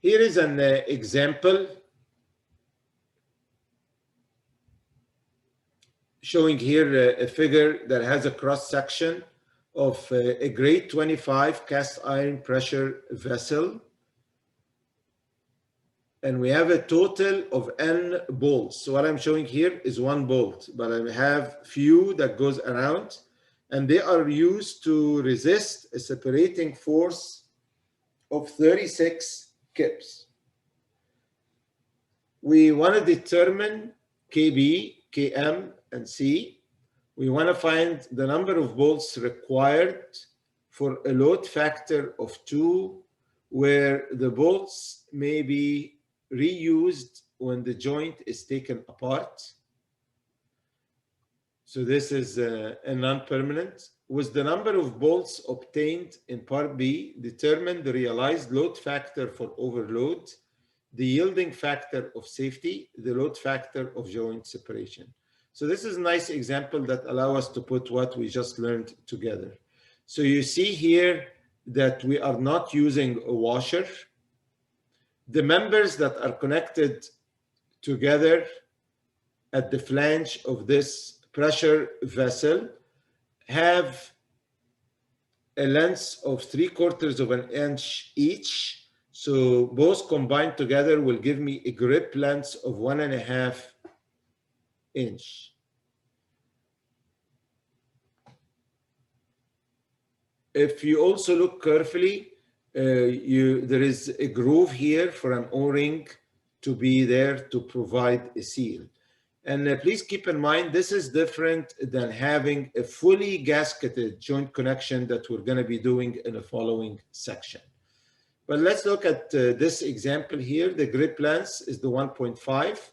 Here is an example showing here a figure that has a cross section of a grade 25 cast iron pressure vessel. And we have a total of N bolts. So what I'm showing here is one bolt, but I have few that goes around, and they are used to resist a separating force of 36 kips. We want to determine KB, KM, and C. We want to find the number of bolts required for a load factor of 2, where the bolts may be reused when the joint is taken apart. So this is a non-permanent. With the number of bolts obtained in part B, determine the realized load factor for overload, the yielding factor of safety, the load factor of joint separation. So this is a nice example that allows us to put what we just learned together. So you see here that we are not using a washer. The members that are connected together at the flange of this pressure vessel have a length of 3/4 of an inch each. So both combined together will give me a grip length of 1.5 inch. If you also look carefully, there is a groove here for an O-ring to be there to provide a seal. And please keep in mind, this is different than having a fully gasketed joint connection that we're going to be doing in the following section. But let's look at this example here. The grip length is the 1.5.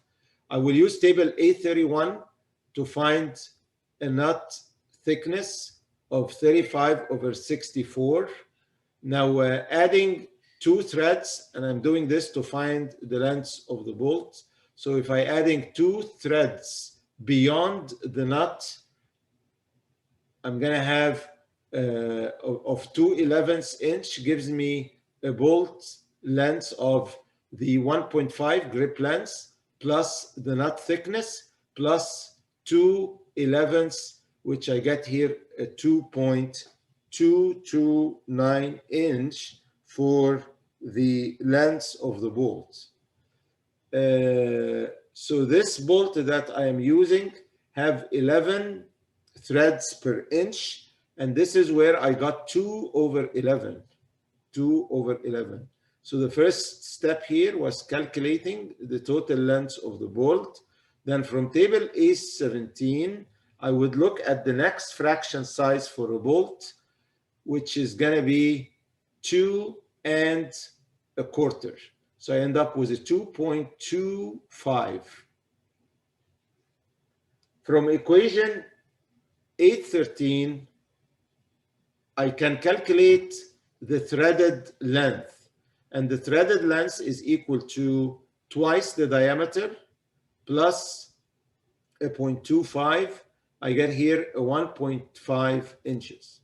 I will use table A31 to find a nut thickness of 35/64. Now adding 2 threads, and I'm doing this to find the length of the bolt. So if I adding 2 threads beyond the nut, I'm going to have of 2/11 inch gives me a bolt length of the 1.5 grip length plus the nut thickness plus 2/11, which I get here a 2.229 inch for the length of the bolt. So this bolt that I am using have 11 threads per inch, and this is where I got 2/11. 2/11. So the first step here was calculating the total length of the bolt. Then from table A17, I would look at the next fraction size for a bolt, which is going to be 2.25. So I end up with a 2.25. From equation 813, I can calculate the threaded length. And the threaded length is equal to twice the diameter plus a 0.25. I get here a 1.5 inches.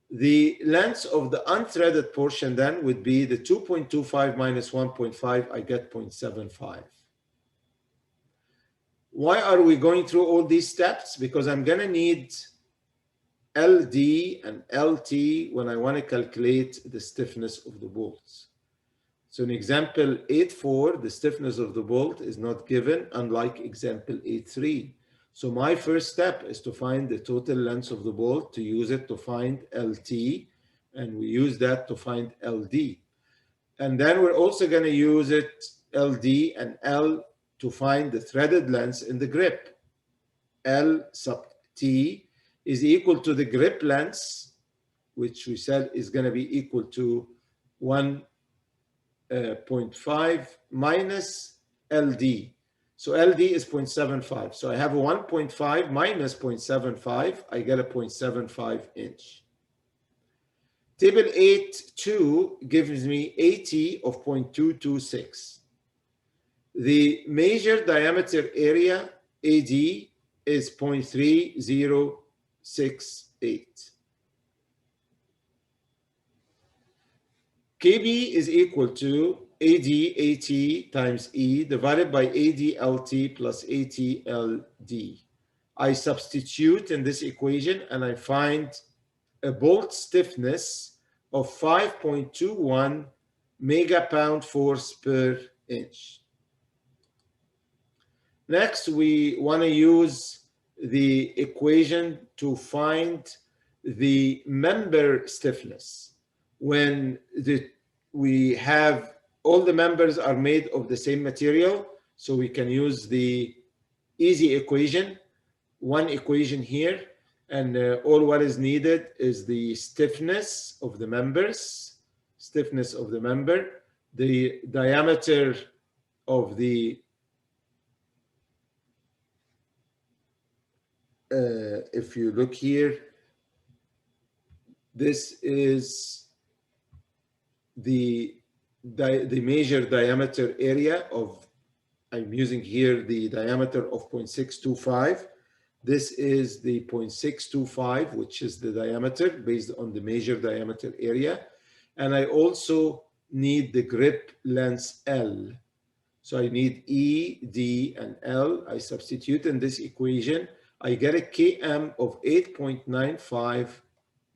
The length of the unthreaded portion then would be the 2.25 minus 1.5, I get 0.75. Why are we going through all these steps? Because I'm going to need LD and LT when I want to calculate the stiffness of the bolts. So in example 8.4, the stiffness of the bolt is not given, unlike example 8.3. So my first step is to find the total length of the bolt, to use it to find LT, and we use that to find LD. And then we're also going to use it, LD and L, to find the threaded length in the grip. L sub T is equal to the grip length, which we said is going to be equal to 1.5 minus LD. So LD is 0.75. So I have a 1.5 minus 0.75. I get a 0.75 inch. Table 8.2 gives me AT of 0.226. The measured diameter area, AD, is 0.3068. KB is equal to AD times E divided by ADLT plus ATLD. I substitute in this equation and I find a bolt stiffness of 5.21 megapound force per inch. Next, we want to use the equation to find the member stiffness. When we have all the members are made of the same material, so we can use the easy equation, one equation here, and all what is needed is the stiffness of the members, stiffness of the member, the diameter of the if you look here, this is the major diameter area of, I'm using here the diameter of 0.625. This is the 0.625, which is the diameter based on the major diameter area. And I also need the grip length L. So I need E, D, and L. I substitute in this equation. I get a km of 8.95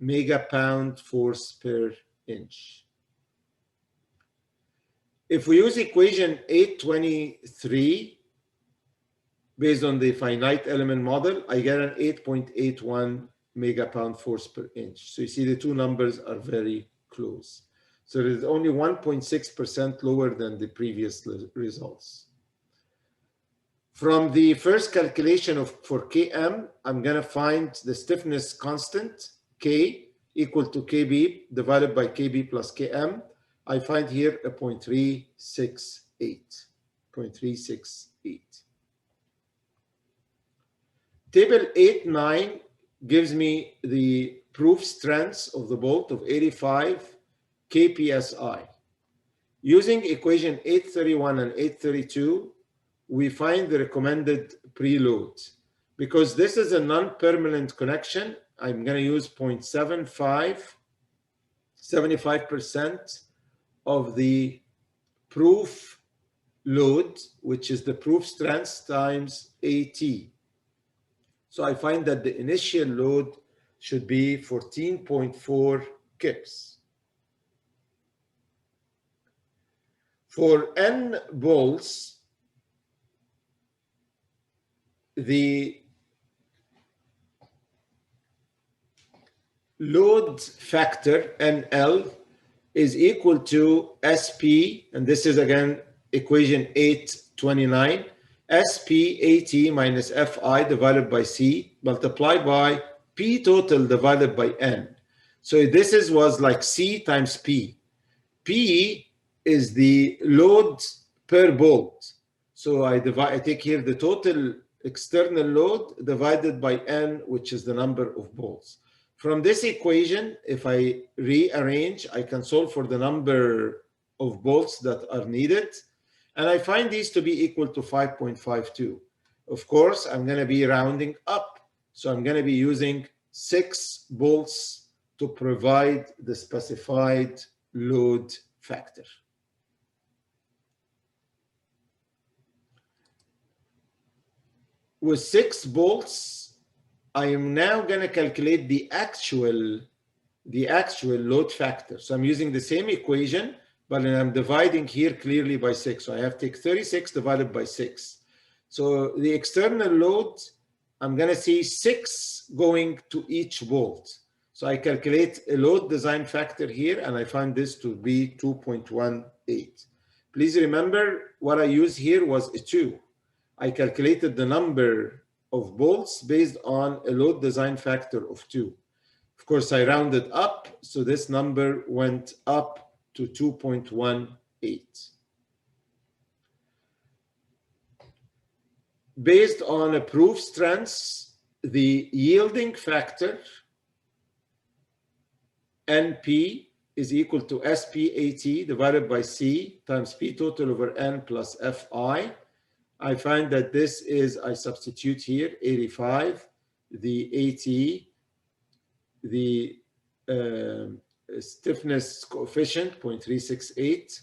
megapound force per inch. If we use equation 823, based on the finite element model, I get an 8.81 megapound force per inch. So you see the two numbers are very close. So it is only 1.6% lower than the previous results. From the first calculation for Km, I'm going to find the stiffness constant, K, equal to Kb divided by Kb plus Km. I find here a 0.368. 0.368. Table 8.9 gives me the proof strength of the bolt of 85 kpsi. Using equation 831 and 832, we find the recommended preload. Because this is a non-permanent connection, I'm going to use 75% of the proof load, which is the proof strength times AT. So I find that the initial load should be 14.4 kips. For N bolts, the load factor, NL, is equal to SP, and this is again equation 829, SPAT minus FI divided by C multiplied by P total divided by N. So this was like C times P. P is the load per bolt. So I take here the total external load divided by N, which is the number of bolts. From this equation, if I rearrange, I can solve for the number of bolts that are needed. And I find these to be equal to 5.52. Of course, I'm going to be rounding up. So I'm going to be using 6 bolts to provide the specified load factor. With 6 bolts, I am now going to calculate the actual load factor. So I'm using the same equation, but I'm dividing here clearly by 6. So I have to take 36 divided by 6. So the external load, I'm going to see 6 going to each bolt. So I calculate a load design factor here, and I find this to be 2.18. Please remember what I used here was a 2. I calculated the number of bolts based on a load design factor of 2. Of course, I rounded up, so this number went up to 2.18. Based on a proof strength, the yielding factor, NP, is equal to SPAT divided by C times P total over N plus FI. I find that this is, I substitute here, 85, the AT, the stiffness coefficient, 0.368,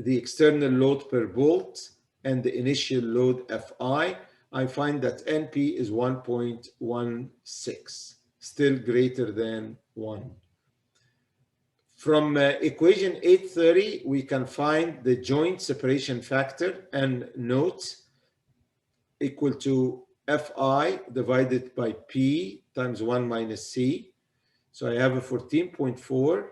the external load per bolt and the initial load Fi, I find that NP is 1.16, still greater than 1. From equation 830, we can find the joint separation factor and note equal to Fi divided by P times 1 minus C. So I have a 14.4.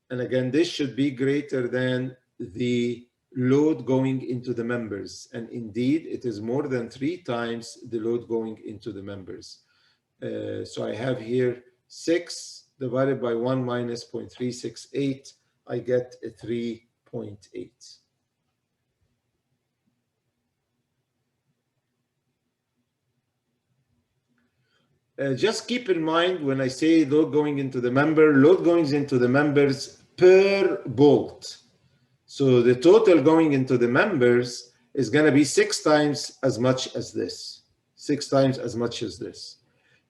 And again, this should be greater than the load going into the members. And indeed, it is more than 3 times the load going into the members. So I have here 6 divided by 1 minus 0.368. I get a 3.8. Just keep in mind when I say load going into the member, load goes into the members per bolt. So the total going into the members is going to be 6 times as much as this. 6 times as much as this.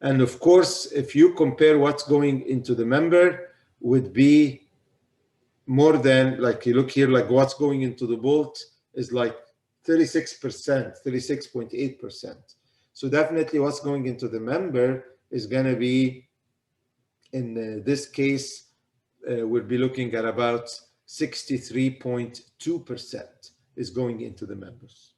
And of course, if you compare what's going into the member would be more than, like you look here, like what's going into the bolt is like 36%, 36.8%. So definitely what's going into the member is going to be, in this case, we'll be looking at about 63.2% is going into the members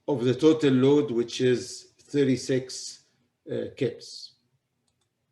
of the total load, which is 36 kips.